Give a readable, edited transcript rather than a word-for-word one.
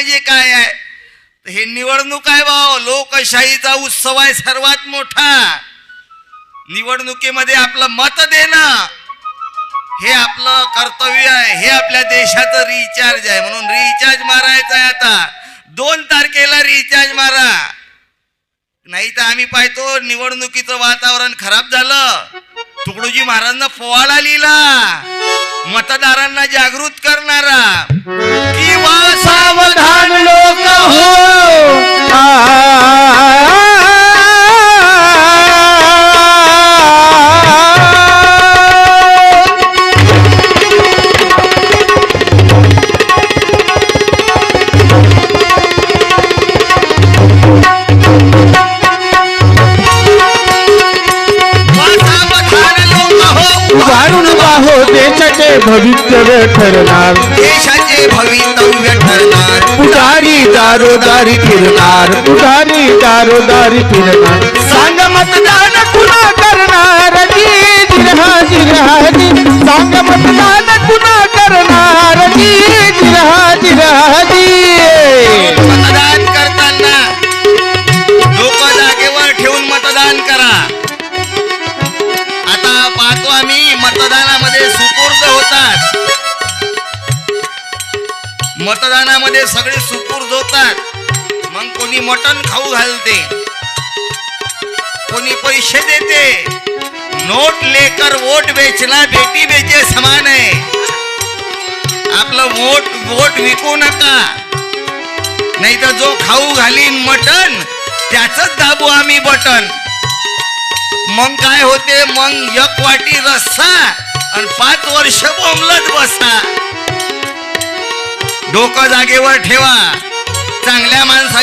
म्हणजे काय आहे? हे निवडणूक आहे भाऊ, लोकशाहीचा उत्सव आहे सर्वात मोठा. निवडणुकीमध्ये आपलं मत देणं हे आपलं कर्तव्य आहे. हे आपल्या देशाचं रिचार्ज आहे. म्हणून रिचार्ज मारायचं आहे. आता 2 तारखेला रिचार्ज मारा, नाही तर आम्ही पाहतो निवडणुकीचं वातावरण खराब झालं. तुकडोजी महाराजांना पोवाडा लिहिला मतदारांना जागृत करणारा, किंवा सावधान लोक हो, देशाचे भवितव्य ठरणार, देशाचे भवितव्य ठरणार. पुढारी दारोदारी फिरणार, पुढारी दारोदारी फिरणार. सांग मतदान कुणा करणार, जी जिरहाजी राजी. सांग मतदान कुणा करणार, जी जिरहाजी राजी. मतदान करताना डोकं जागेवर ठेवून मतदान करा. आता पाहतो आम्ही मतदानामध्ये सुपूर्द होतात, मतदानामध्ये सगळे सुपूर्द होतात. मग कोणी मटण खाऊ घालते, कोणी पैसे देते. नोट लेकर वोट बेचना बेटी बेचे समान आहे. आपलं वोट विकू नका, नाही तर जो खाऊ घालीन मटण त्याच दाबू आम्ही बटन. मग काय होते? मग 1 वाटी रस्सा आणि 5 वर्ष बोंबलत बसा. डोकं जागेवर ठेवा.